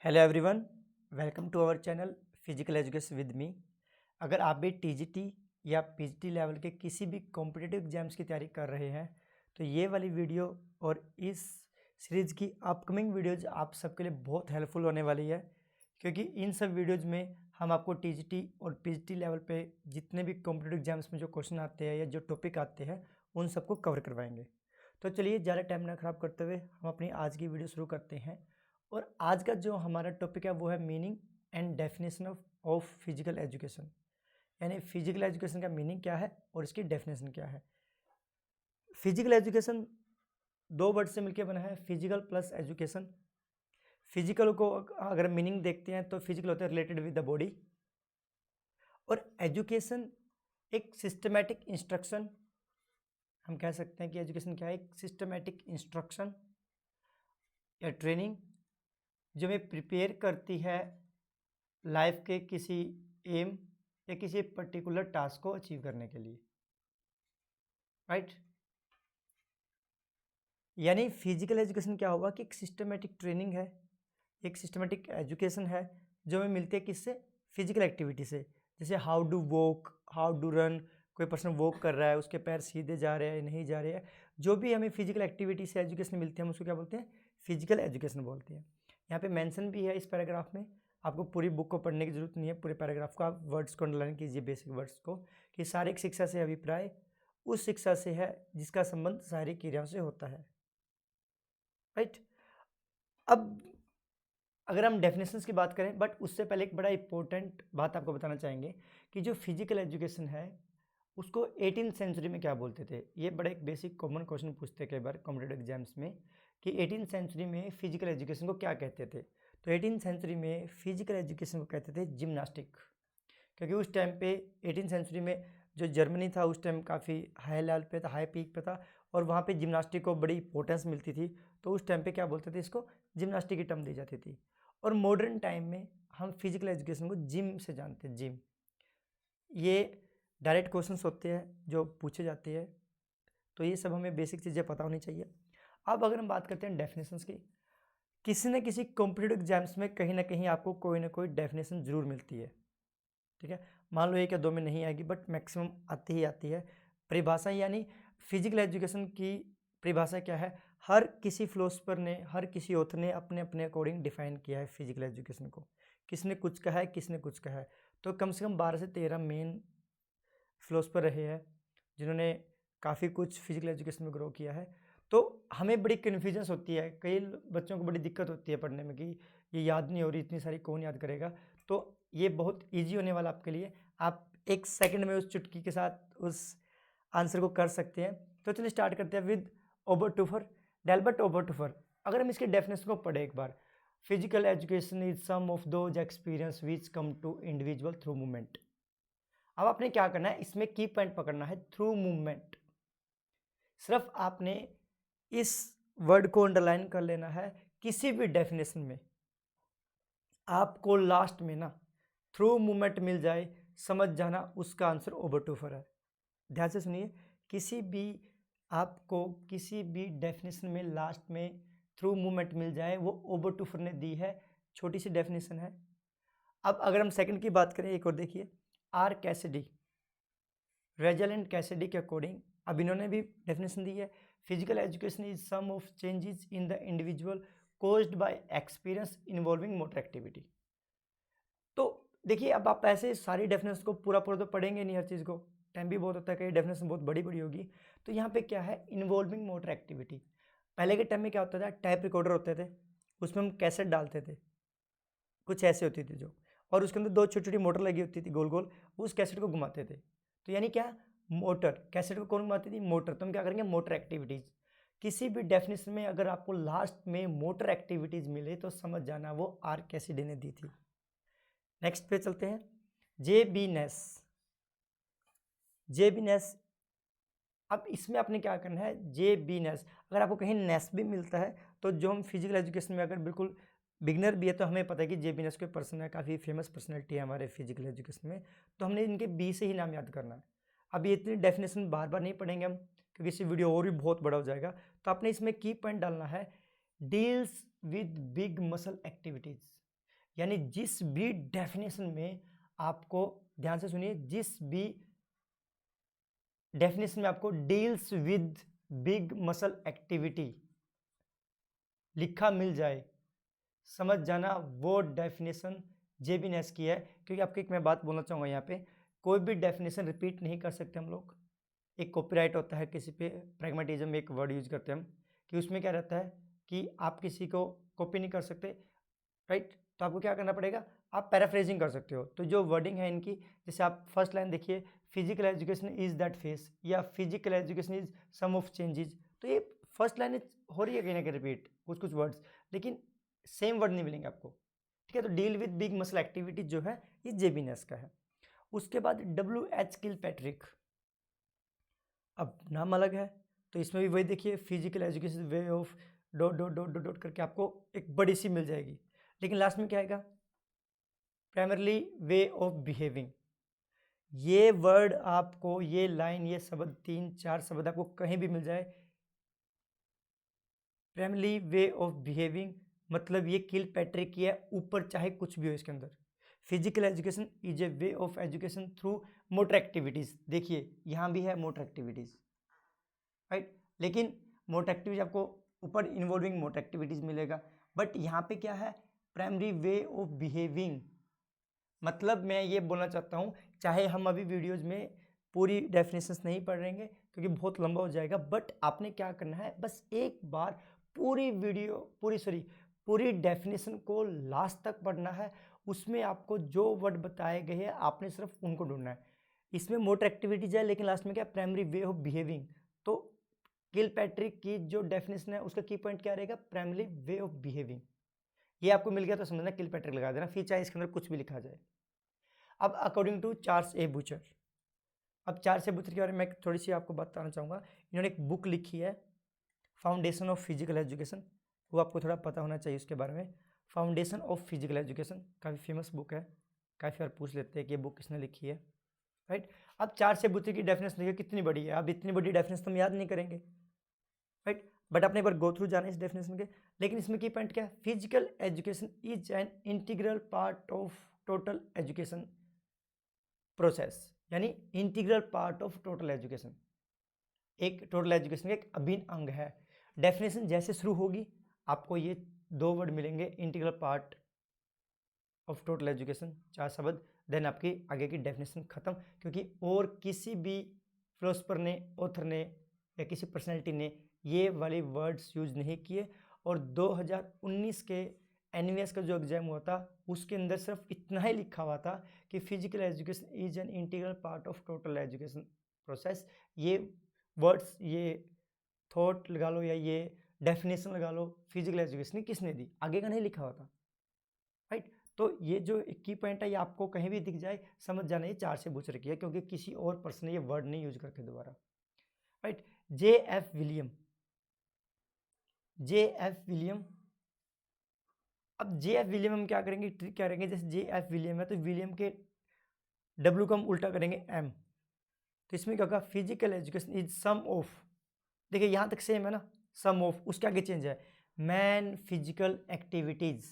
Hello everyone, welcome to our channel physical education with me. अगर आप भी TGT या पीजीटी लेवल के किसी भी कॉम्पिटिटिव एग्जाम्स की तैयारी कर रहे हैं तो ये वाली वीडियो और इस सीरीज़ की अपकमिंग वीडियोज आप सबके लिए बहुत हेल्पफुल होने वाली है, क्योंकि इन सब वीडियोज में हम आपको टीजीटी और पीजीटी लेवल पे जितने भी कॉम्पिटिटिव एग्जाम्स में जो क्वेश्चन आते हैं या जो टॉपिक आते हैं उन सबको कवर करवाएंगे। तो चलिए ज़्यादा टाइम ना ख़राब करते हुए हम अपनी आज की वीडियो शुरू करते हैं। और आज का जो हमारा टॉपिक है वो है meaning and definition of physical education, यानी फिजिकल एजुकेशन का मीनिंग क्या है और इसकी डेफिनेशन क्या है। फिजिकल एजुकेशन दो वर्ड से मिलकर बना है, फिजिकल प्लस एजुकेशन। फिजिकल को अगर मीनिंग देखते हैं तो फिजिकल होता है रिलेटेड विद द बॉडी, और एजुकेशन एक सिस्टमेटिक इंस्ट्रक्शन। हम कह सकते हैं कि एजुकेशन क्या है, एक सिस्टमेटिक इंस्ट्रक्शन या ट्रेनिंग जो हमें प्रिपेयर करती है लाइफ के किसी एम या किसी पर्टिकुलर टास्क को अचीव करने के लिए, राइट। यानी फिजिकल एजुकेशन क्या होगा कि एक सिस्टमेटिक ट्रेनिंग है, एक सिस्टमेटिक एजुकेशन है जो हमें मिलती है किससे, फिजिकल एक्टिविटी से। जैसे how do walk, how do run, कोई पर्सन वॉक कर रहा है, उसके पैर सीधे जा रहे हैं नहीं जा रहे हैं, जो भी हमें फिजिकल एक्टिविटी से एजुकेशन मिलती है हम उसको क्या बोलते हैं, फिजिकल एजुकेशन बोलते हैं। यहाँ पे मेंशन भी है इस पैराग्राफ में, आपको पूरी बुक को पढ़ने की जरूरत नहीं है, पूरे पैराग्राफ को आप वर्ड्स को अंडरलाइन कीजिए, बेसिक वर्ड्स को, कि शारीरिक शिक्षा से अभिप्राय उस शिक्षा से है जिसका संबंध शारीरिक क्रियाओं से होता है, राइट। अब अगर हम डेफिनेशंस की बात करें, बट उससे पहले एक बड़ा इंपॉर्टेंट बात आपको बताना चाहेंगे कि जो फिजिकल एजुकेशन है उसको 18th सेंचुरी में क्या बोलते थे। ये बड़ा एक बेसिक कॉमन क्वेश्चन पूछते हैं कई बार कॉम्पिटेटिव एग्जाम्स में कि 18th सेंचुरी में फिजिकल एजुकेशन को क्या कहते थे। तो 18th सेंचुरी में फिजिकल एजुकेशन को कहते थे जिम्नास्टिक, क्योंकि उस टाइम पे 18th सेंचुरी में जो जर्मनी था उस टाइम काफ़ी हाई लेवल पे था, हाई पीक पे था, और वहाँ पे जिम्नास्टिक को बड़ी इंपॉर्टेंस मिलती थी। तो उस टाइम पे क्या बोलते थे, इसको जिम्नास्टिक की टर्म दी जाती थी। और मॉडर्न टाइम में हम फिजिकल एजुकेशन को जिम से जानते हैं, जिम। ये डायरेक्ट क्वेश्चंस होते हैं जो पूछे जाते हैं, तो ये सब हमें बेसिक चीज़ें पता होनी चाहिए। अब अगर हम बात करते हैं डेफिनेशंस की, किसी न किसी कॉम्पिटिटिव एग्जाम्स में कहीं ना कहीं आपको कोई ना कोई डेफिनेशन जरूर मिलती है, ठीक है। मान लो एक या दो में नहीं आएगी, बट मैक्सिमम आती ही आती है। परिभाषा, यानी फिजिकल एजुकेशन की परिभाषा क्या है, हर किसी फिलोसफर ने, हर किसी ऑथर ने अपने अपने अकॉर्डिंग डिफाइन किया है फिजिकल एजुकेशन को। किसने कुछ कहा है, किसने कुछ कहा है। तो कम से कम 12 से 13 मेन फिलोसफर रहे हैं जिन्होंने काफ़ी कुछ फिजिकल एजुकेशन में ग्रो किया है। तो हमें बड़ी कन्फ्यूजन्स होती है, कई बच्चों को बड़ी दिक्कत होती है पढ़ने में कि ये याद नहीं हो रही, इतनी सारी कौन याद करेगा। तो ये बहुत इजी होने वाला आपके लिए, आप एक सेकंड में उस चुटकी के साथ उस आंसर को कर सकते हैं। तो चलिए स्टार्ट करते हैं विद ओबरटूफर, डेल्बर्ट ओबरटूफर। अगर हम इसके डेफिनेशन को पढ़े एक बार, physical education is sum of those experience which come to individual through movement. अब आपने क्या करना है, इसमें की पॉइंट पकड़ना है, थ्रू मूवमेंट। सिर्फ आपने इस वर्ड को अंडरलाइन कर लेना है। किसी भी डेफिनेशन में आपको लास्ट में ना थ्रू मूवमेंट मिल जाए, समझ जाना उसका आंसर ओबरटूफर है। ध्यान से सुनिए, किसी भी आपको किसी भी डेफिनेशन में लास्ट में थ्रू मूवमेंट मिल जाए वो ओबरटूफर ने दी है, छोटी सी डेफिनेशन है। अब अगर हम सेकंड की बात करें, एक और देखिए, आर कैसिडी, रेजल एंड कैसिडी के अकॉर्डिंग अब इन्होंने भी डेफिनेशन दी है, physical education is sum of changes in the individual caused by experience involving motor activity. तो देखिए, अब आप ऐसे सारी डेफिनेशन को पूरा पूरा तो पढ़ेंगे नहीं, हर चीज़ को टाइम भी बहुत होता है, कई डेफिनेशन बहुत बड़ी बड़ी होगी। तो यहाँ पे क्या है, इन्वॉल्विंग मोटर एक्टिविटी। पहले के टाइम में क्या होता था, टैप रिकॉर्डर होते थे, उसमें हम कैसेट डालते थे, कुछ ऐसे होती थी जो, और उसके अंदर दो छोटी छोटी मोटर लगी होती थी गोल गोल, उस कैसेट को घुमाते थे। तो यानी क्या, मोटर, कैसेट को कौन घुमाती थी, मोटर। तो हम क्या करेंगे, मोटर एक्टिविटीज़। किसी भी डेफिनेशन में अगर आपको लास्ट में मोटर एक्टिविटीज़ मिले तो समझ जाना वो आर कैसिडी ने दी थी। नेक्स्ट पे चलते हैं, जे बी नेस। जे बी नेस, अब इसमें आपने क्या करना है, जे बी नेस। अगर आपको कहीं नेस भी मिलता है तो जो हम फिजिकल एजुकेशन में अगर बिल्कुल बिगनर भी है तो हमें पता है कि जे बी नेस कोई पर्सन है, काफ़ी फेमस पर्सनैलिटी है हमारे फिजिकल एजुकेशन में, तो हमने इनके बी से ही नाम याद करना है। अब ये इतनी डेफिनेशन बार बार नहीं पढ़ेंगे हम, क्योंकि इसी वीडियो और भी बहुत बड़ा हो जाएगा। तो आपने इसमें की पॉइंट डालना है, deals with big muscle activities. यानी जिस भी डेफिनेशन में आपको, ध्यान से सुनिए, जिस भी डेफिनेशन में आपको deals with big muscle activity लिखा मिल जाए, समझ जाना वो डेफिनेशन जेबी नेस की है। क्योंकि आपको एक मैं बात बोलना चाहूँगा, यहाँ पे कोई भी डेफिनेशन रिपीट नहीं कर सकते हम लोग। एक कॉपीराइट होता है किसी पे, प्रैग्मेटिज्म एक वर्ड यूज करते हैं हम, कि उसमें क्या रहता है कि आप किसी को कॉपी नहीं कर सकते, राइट। तो आपको क्या करना पड़ेगा, आप पैराफ्रेजिंग कर सकते हो। तो जो वर्डिंग है इनकी, जैसे आप फर्स्ट लाइन देखिए, physical education is that phase, या physical education is sum of changes. तो ये फर्स्ट लाइन हो रही है कहीं ना कहीं रिपीट, कुछ कुछ वर्ड्स, लेकिन सेम वर्ड नहीं मिलेंगे आपको, ठीक है। तो deal with big muscle activity जो है ये जेबी नेस का है। उसके बाद WH किलपैट्रिक, अब नाम अलग है, तो इसमें भी वही देखिए, physical education way of dot dot dot dot dot करके आपको एक बड़ी सी मिल जाएगी, लेकिन लास्ट में क्या आएगा, प्राइमरली वे ऑफ बिहेविंग। ये वर्ड आपको, ये लाइन, ये शब्द, 3-4 शब्द आपको कहीं भी मिल जाए, प्राइमरली वे ऑफ बिहेविंग, मतलब ये किलपैट्रिक की है, ऊपर चाहे कुछ भी हो इसके अंदर। Physical education is a way of education through motor activities, देखिए यहाँ भी है मोटर एक्टिविटीज, राइट। लेकिन मोटर एक्टिविटीज आपको ऊपर इन्वॉल्विंग मोटर एक्टिविटीज मिलेगा, बट यहाँ पे क्या है, प्राइमरी वे ऑफ बिहेविंग। मतलब मैं ये बोलना चाहता हूँ, चाहे हम अभी वीडियोज में पूरी डेफिनेशंस नहीं पढ़ रहेंगे क्योंकि बहुत लंबा हो जाएगा, बट आपने क्या करना है, बस एक बार पूरी वीडियो, पूरी डेफिनेशन को लास्ट तक पढ़ना है। उसमें आपको जो वर्ड बताए गए हैं आपने सिर्फ उनको ढूंढना है। इसमें मोटर एक्टिविटीज है, लेकिन लास्ट में क्या, प्राइमरी वे ऑफ बिहेविंग। तो किलपैट्रिक की जो डेफिनेशन है उसका की पॉइंट क्या रहेगा, प्राइमरी वे ऑफ बिहेविंग। ये आपको मिल गया तो समझना किलपैट्रिक लगा देना, फिर चाहे इसके अंदर कुछ भी लिखा जाए। अब according to Charles A Bucher, अब चार्ल्स ए बूचर के बारे में थोड़ी सी आपको बताना चाहूँगा। इन्होंने एक बुक लिखी है, फाउंडेशन ऑफ फिजिकल एजुकेशन, वो आपको थोड़ा पता होना चाहिए उसके बारे में। फाउंडेशन ऑफ फिजिकल एजुकेशन काफ़ी फेमस बुक है, काफ़ी बार पूछ लेते हैं कि ये बुक किसने लिखी है, राइट। अब चार्ल्स ए बूचर की डेफिनेशन देखिए कितनी बड़ी है, अब इतनी बड़ी डेफिनेशन तो हम याद नहीं करेंगे, राइट, बट अपने एक बार गो थ्रू जाना इस डेफिनेशन के। लेकिन इसमें की पॉइंट क्या है, physical education is an integral part of total education process, यानी integral part of total education, एक टोटल एजुकेशन का एक अभिन्न अंग है। डेफिनेशन जैसे शुरू होगी आपको ये दो वर्ड मिलेंगे, integral part of total education, 4 शब्द, देन आपकी आगे की डेफिनेशन खत्म। क्योंकि और किसी भी फिलोसफर ने, ऑथर ने या किसी पर्सनैलिटी ने ये वाले वर्ड्स यूज नहीं किए। और 2019 के NVS का जो एग्जाम हुआ था उसके अंदर सिर्फ इतना ही लिखा हुआ था कि physical education is an integral part of total education process. ये वर्ड्स, ये थॉट लगा लो या ये डेफिनेशन लगा लो, फिजिकल एजुकेशन किसने दी, आगे का नहीं लिखा हुआ था, राइट। तो ये जो की पॉइंट है ये आपको कहीं भी दिख जाए समझ जाना ये चार्ल्स ए बूचर की है, क्योंकि किसी और पर्सन ने ये वर्ड नहीं यूज करके दोबारा, right. JF William, JF William, अब JF विलियम हम क्या करेंगे, ट्रिक क्या करेंगे, जैसे JF विलियम है तो विलियम के W को हम उल्टा करेंगे M, तो इसमें क्या होगा, physical education is sum of, देखिए यहाँ तक सेम है ना, सम ऑफ, उसके आगे चेंज है, man physical activities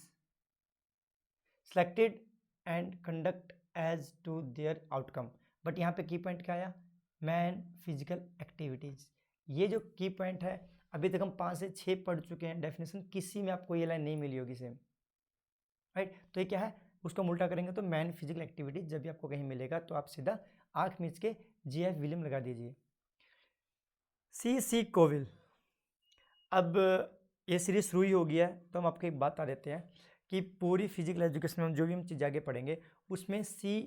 selected and conduct as to their outcome. But यहाँ पे की पॉइंट क्या आया, मैन फिजिकल एक्टिविटीज। ये जो की पॉइंट है, अभी तक हम 5 से 6 पढ़ चुके हैं डेफिनेशन, किसी में आपको ये लाइन नहीं मिली होगी सेम, राइट। तो ये क्या है, उसको हम उल्टा करेंगे तो मैन फिजिकल एक्टिविटीज, जब भी आपको कहीं मिलेगा तो आप सीधा आंख मीच के JF विलियम लगा दीजिए। C कोविल, अब ये सीरीज शुरू ही हो गया है तो हम आपको एक बात बता देते हैं कि पूरी फिजिकल एजुकेशन में हम जो भी हम चीज़ आगे पढ़ेंगे उसमें C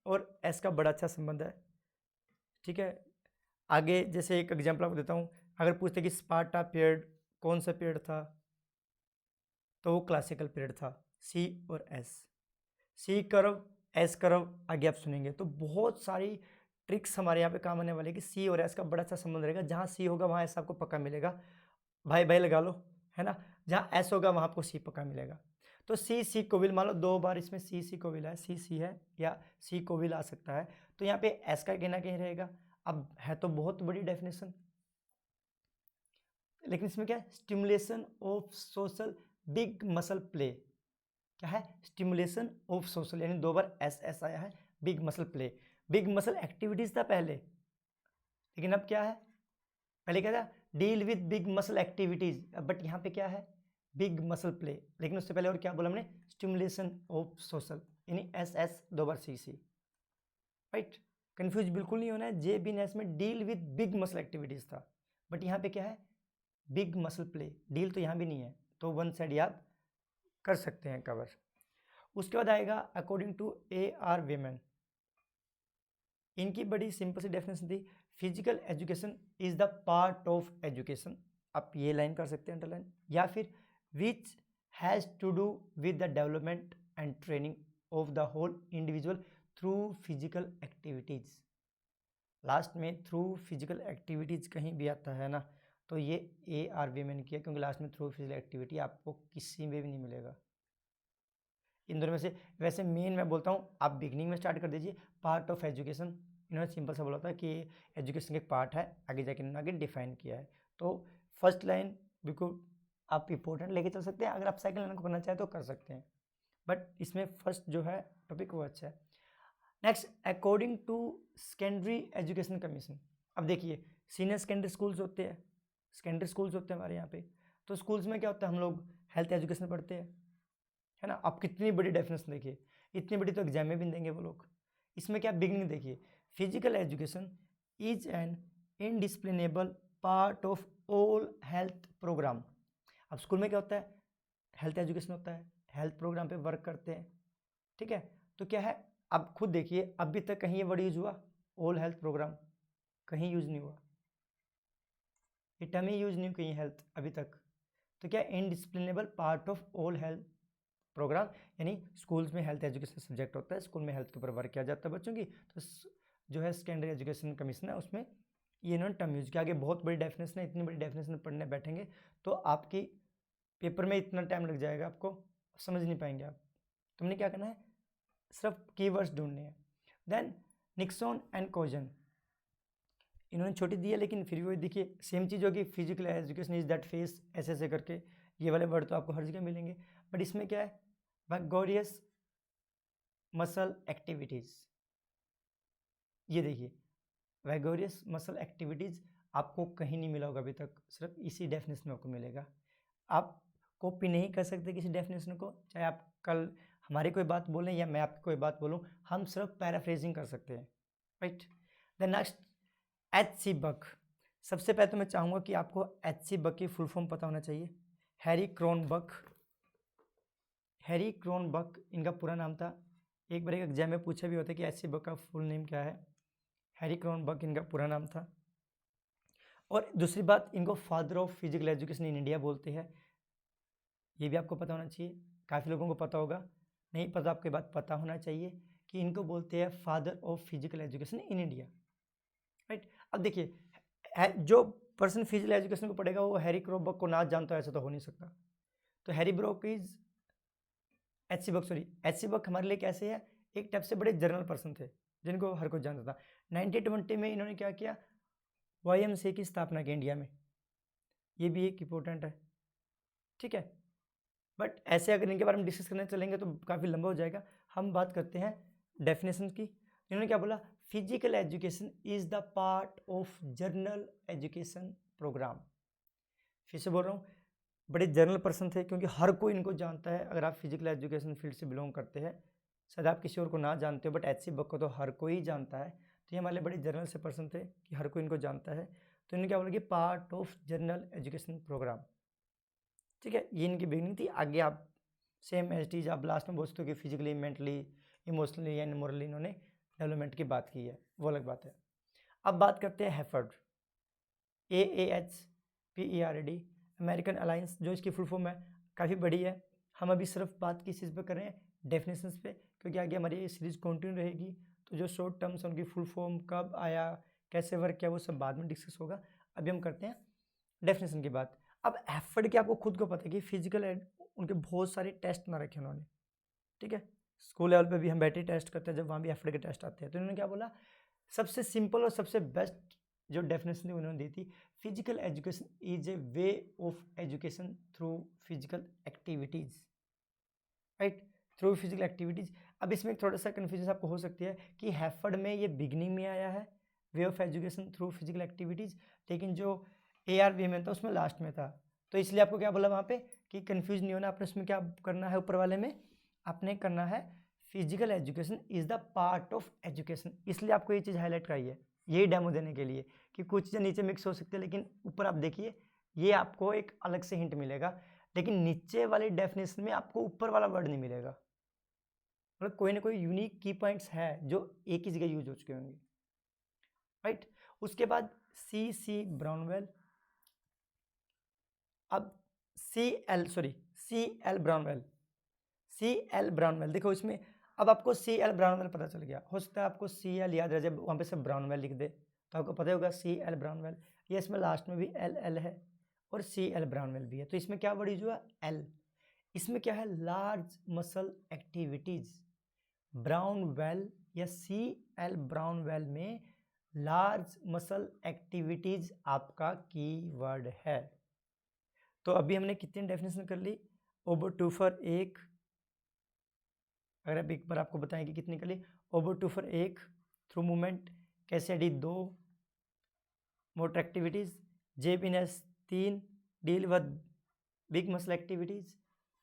और S का बड़ा अच्छा संबंध है, ठीक है। आगे जैसे एक एग्जांपल आपको देता हूँ, अगर पूछते कि स्पार्टा पीरियड कौन सा पीरियड था, तो वो क्लासिकल पीरियड था, C और S। C curve, S curve आगे आप सुनेंगे, तो बहुत सारी ट्रिक्स हमारे यहाँ पे काम आने वाली है कि C और S का बड़ा अच्छा संबंध रहेगा। जहाँ C होगा वहाँ S आपको पक्का मिलेगा, भाई भाई लगा लो, है ना। जहाँ S होगा वहाँ आपको C पक्का मिलेगा। तो C कोविल, मान लो 2 बार इसमें C कोविल है, C है या C कोविल आ सकता है, तो यहाँ पे S का कहीं ना कहीं रहेगा। अब है तो बहुत बड़ी डेफिनेशन, लेकिन इसमें क्या है, stimulation of social big muscle play, क्या है, स्टिमुलेशन ऑफ सोशल, यानी 2 बार एस आया है। Big muscle play, big muscle activities था पहले, लेकिन अब क्या है, पहले क्या था, deal with big muscle activities, but यहाँ पे क्या है, बिग मसल प्ले, लेकिन उससे पहले और क्या बोला हमने, स्टिमुलेशन ऑफ सोशल, यानी एस 2 बार सी, राइट। कंफ्यूज बिल्कुल नहीं होना है, जे बी नेस में deal with big muscle activities था, बट यहाँ पे क्या है, बिग मसल प्ले, डील तो यहाँ भी नहीं है, तो वन साइड आप कर सकते हैं कवर। उसके बाद आएगा अकॉर्डिंग टू AR वेमन, इनकी बड़ी सिंपल सी डेफिनेशन थी, physical education is the part of education, आप ये लाइन कर सकते हैं अंडरलाइन, या फिर which has to do with the development and training of the whole individual through physical activities. Last में थ्रू फिजिकल एक्टिविटीज कहीं भी आता है ना, तो ये AR वेमन किया, क्योंकि लास्ट में थ्रू फिजिकल एक्टिविटी आपको किसी में भी नहीं मिलेगा इन दोनों में से। वैसे मेन मैं बोलता हूँ आप बिगनिंग में स्टार्ट कर दीजिए, पार्ट ऑफ एजुकेशन, इन्होंने सिंपल सा बोला था कि एजुकेशन का एक पार्ट है, आगे जाके इन्होंने आगे डिफाइन किया है। तो फर्स्ट लाइन बिल्कुल आप इंपॉर्टेंट लेके चल सकते हैं, अगर आप सेकंड लाइन को करना चाहें तो कर सकते हैं, बट इसमें फर्स्ट जो है टॉपिक वो अच्छा है। Next, according to secondary education commission, अब देखिए सीनियर सेकेंडरी स्कूल्स होते हैं, सेकेंडरी स्कूल्स होते हैं हमारे यहाँ पे, तो स्कूल्स में क्या होता है, हम लोग हेल्थ एजुकेशन पढ़ते हैं, है ना। आप कितनी बड़ी डेफिनेशन देखिए, इतनी बड़ी तो एग्जाम में भी देंगे वो लोग। इसमें क्या बिगनिंग देखिए, physical education is an indispensable part of all health programme. अब स्कूल में क्या होता है, हेल्थ एजुकेशन होता है, हेल्थ प्रोग्राम पे वर्क करते हैं, ठीक है। तो क्या है, अब खुद देखिए अभी तक कहीं ये वर्ड यूज हुआ, ऑल हेल्थ प्रोग्राम, कहीं यूज नहीं हुआ, ये टर्म ही यूज नहीं कहीं हेल्थ अभी तक। तो क्या, indispensable part of all health programme, यानी स्कूल्स में हेल्थ एजुकेशन सब्जेक्ट होता है, स्कूल में हेल्थ के ऊपर वर्क किया जाता है बच्चों की, तो जो है सेकेंडरी एजुकेशन कमीशन है उसमें ये इन्होंने टर्म यूज किया। आगे बहुत बड़ी डेफिनेशन है, इतनी बड़ी डेफिनेशन पढ़ने बैठेंगे तो आपकी पेपर में इतना टाइम लग जाएगा, आपको समझ नहीं पाएंगे आप। तुमने क्या करना है, सिर्फ कीवर्ड्स ढूंढने हैं। देन निक्सन एंड कोजन, इन्होंने छोटी दी है लेकिन फिर भी वही देखिए सेम चीज़ होगी, physical education is that face ऐसे करके, ये वाले वर्ड तो आपको हर जगह मिलेंगे, बट इसमें क्या है, वैगोरियस मसल एक्टिविटीज़, ये देखिए वैगोरियस मसल एक्टिविटीज़ आपको कहीं नहीं मिला होगा अभी तक, सिर्फ इसी डेफिनेशन में आपको मिलेगा। आप कॉपी नहीं कर सकते किसी डेफिनेशन को, चाहे आप कल हमारी कोई बात बोलें या मैं आपकी कोई बात बोलूं, हम सिर्फ पैराफ्रेजिंग कर सकते हैं, राइट। द नेक्स्ट, HC बक, सबसे पहले तो मैं चाहूँगा कि आपको HC बक की फुल फॉर्म पता होना चाहिए। हैरी क्रोनबर्ग, हैरी क्रोनबर्ग इनका पूरा नाम था, एक बार एक एग्जाम में पूछा भी होता है कि HC बक का फुल नेम क्या है, हैरी क्रोनबर्ग इनका पूरा नाम था। और दूसरी बात, इनको father of physical education in India बोलते हैं, ये भी आपको पता होना चाहिए, काफ़ी लोगों को पता होगा, नहीं पता आपके बात पता होना चाहिए कि इनको बोलते हैं father of physical education in India, right. अब देखिए जो पर्सन फिजिकल एजुकेशन को पढ़ेगा वो हैरी क्रोनबर्ग को ना जानता है, ऐसा तो हो नहीं सकता। तो Harry Brock is HC Buck, sorry HC Buck हमारे लिए कैसे है, एक टाइप से बड़े जर्नल पर्सन थे जिनको हर कोई जानता था। 1920 में इन्होंने क्या किया, YMCA की स्थापना की इंडिया में, ये भी एक इम्पोर्टेंट है, ठीक है। बट ऐसे अगर इनके बारे में डिस्कस करने चलेंगे तो काफ़ी लंबा हो जाएगा, हम बात करते हैं डेफिनेशन की। इन्होंने क्या बोला, physical education is the part of general education program. फिर से बोल रहा हूँ, बड़े जर्नल पर्सन थे क्योंकि हर कोई इनको जानता है, अगर आप फिजिकल एजुकेशन फील्ड से बिलोंग करते हैं, शायद आप किसी और को ना जानते हो बट HC बक को तो हर कोई जानता है, तो ये हमारे बड़े जर्नल से पर्सन थे कि हर कोई इनको जानता है। तो इन्होंने क्या बोला कि part of general education program, ठीक है, ये इनकी बिगनिंग थी। आगे आप सेम एज टीज आप लास्ट में बोल सकते हो कि physically, mentally, emotionally and morally इन्होंने डेवलपमेंट की बात की है, वो अलग बात है। अब बात करते हैं हैफर्ड, AAHPERD, अमेरिकन अलायंस, जो इसकी फुल फॉर्म है, काफ़ी बड़ी है। हम अभी सिर्फ बात किस चीज़ पे कर रहे हैं, डेफिनेशंस पे, क्योंकि आगे हमारी ये सीरीज कंटिन्यू रहेगी, तो जो शॉर्ट टर्म्स उनकी फुल फॉर्म कब आया, कैसे वर्क किया, वो सब बाद में डिस्कस होगा। अभी हम करते हैं डेफिनेशन की बात। अब हैफर्ड की आपको खुद को पता है कि फिजिकल उनके बहुत सारे टेस्ट ना रखे उन्होंने, ठीक है। स्कूल लेवल पे भी हम बैटरी टेस्ट करते हैं, जब वहाँ भी हैफर्ड के टेस्ट आते हैं, तो इन्होंने क्या बोला, सबसे सिंपल और सबसे बेस्ट जो डेफिनेशन उन्होंने दी थी, physical education is a way of education through physical activities, right. Through physical activities. अब इसमें थोड़ा सा कन्फ्यूजन आपको हो सकती है कि हैफर्ड में ये बिगनिंग में आया है वे of education through physical activities, लेकिन जो ARVMN था उसमें लास्ट में था। तो इसलिए आपको क्या बोला वहाँ पे कि कंफ्यूज नहीं होना, आपने उसमें क्या करना है, ऊपर वाले में आपने करना है physical education is the part of education. इसलिए आपको ये चीज़ हाईलाइट कराई है, यही डेमो देने के लिए कि कुछ चीज़ें नीचे मिक्स हो सकती है, लेकिन ऊपर आप देखिए ये आपको एक अलग से हिंट मिलेगा, लेकिन नीचे वाली डेफिनेशन में आपको ऊपर वाला वर्ड नहीं मिलेगा। मतलब कोई ना कोई यूनिक की पॉइंट्स है जो एक ही जगह यूज हो चुके होंगे, राइट। उसके बाद C ब्राउनवेल। अब CL ब्राउनवेल देखो इसमें, अब आपको CL ब्राउनवेल पता चल गया, हो सकता है आपको CL याद रहे, जब वहाँ पे सब ब्राउनवेल लिख दे तो आपको पता होगा CL ब्राउनवेल। ये इसमें लास्ट में भी LL है और CL ब्राउनवेल भी है। तो इसमें क्या वर्ड यूज हुआ, L। इसमें क्या है, लार्ज मसल एक्टिविटीज। ब्राउनवेल या CL ब्राउनवेल में लार्ज मसल एक्टिविटीज आपका कीवर्ड है। तो अभी हमने कितनी डेफिनेशन कर ली, ओबरटूफर 1, अगर अब एक बार आपको बताएं कि कितनी कर ली, Oberteuffer 1 through movement, Cassidy 2 motor activities, J B Nash 3 deal with big muscle activities,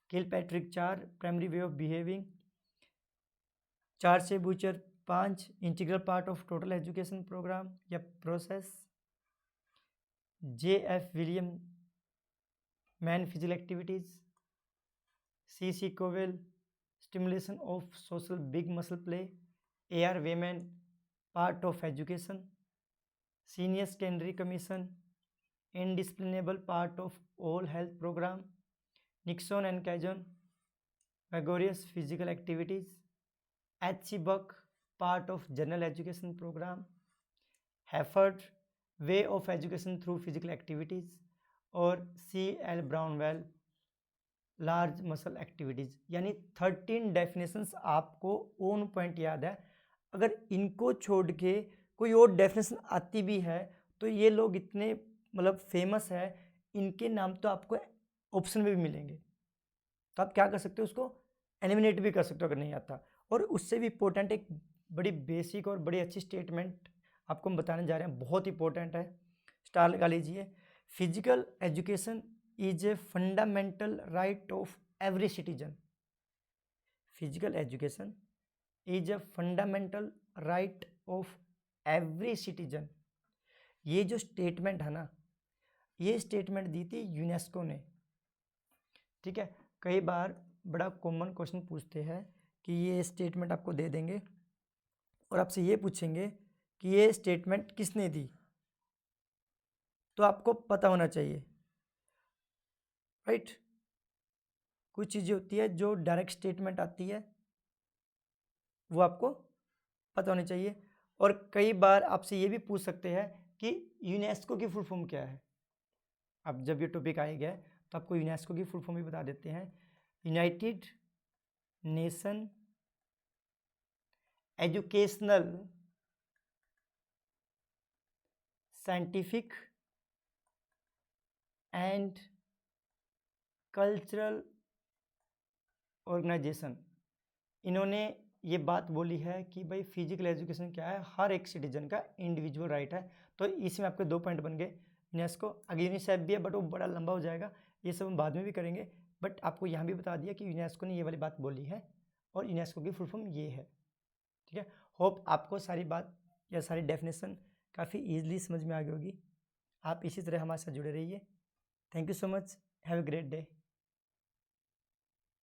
Kilpatrick 4 primary way of behaving, 4 से Bucher 5 integral part of total education programme या process, JF William man physical activities, C Cowell stimulation of social big muscle play, ARVMN part of education, senior secondary commission indispensable part of all health programme, Nixon and Cozens vigorous physical activities, HC Buck part of general education programme, Hayford way of education through physical activities, और CL Brownell large muscle activities. यानी 13 definitions आपको on point याद है। अगर इनको छोड़ के कोई और डेफिनेशन आती भी है तो ये लोग इतने मतलब फेमस है, इनके नाम तो आपको ऑप्शन में भी मिलेंगे, तो आप क्या कर सकते हो, उसको एलिमिनेट भी कर सकते हो अगर नहीं आता। और उससे भी इम्पोर्टेंट एक बड़ी बेसिक और बड़ी अच्छी स्टेटमेंट आपको हम बताने जा रहे हैं, बहुत इंपॉर्टेंट है, स्टार लगा लीजिए। Physical education is a fundamental right of every citizen. Physical education is a fundamental right of every citizen. ये जो स्टेटमेंट है ना, ये स्टेटमेंट दी थी यूनेस्को ने, ठीक है। कई बार बड़ा कॉमन क्वेश्चन पूछते हैं कि ये स्टेटमेंट आपको दे देंगे और आपसे ये पूछेंगे कि ये स्टेटमेंट किसने दी, तो आपको पता होना चाहिए, राइट। कुछ चीज़ें होती है जो डायरेक्ट स्टेटमेंट आती है वो आपको पता होनी चाहिए। और कई बार आपसे ये भी पूछ सकते हैं कि यूनेस्को की फुल फॉर्म क्या है। अब जब ये टॉपिक आएगा तो आपको यूनेस्को की फुल फॉर्म भी बता देते हैं, United Nation Educational Scientific and Cultural Organization. इन्होंने ये बात बोली है कि भाई फिजिकल एजुकेशन क्या है, हर एक सिटीजन का इंडिविजुअल राइट है। तो इसमें आपके 2 पॉइंट बन गए। यूनेस्को, आगे यूनिसेफ भी है बट वो बड़ा लंबा हो जाएगा, ये सब हम बाद में भी करेंगे, बट आपको यहाँ भी बता दिया कि यूनेस्को ने ये वाली बात बोली है और यूनेस्को की फुल फॉर्म ये है, ठीक है। होप आपको सारी बात या सारी डेफिनेशन काफ़ी ईजिली समझ में आ गई होगी। आप इसी तरह हमारे साथ जुड़े रहिए। Thank you so much, have a great day.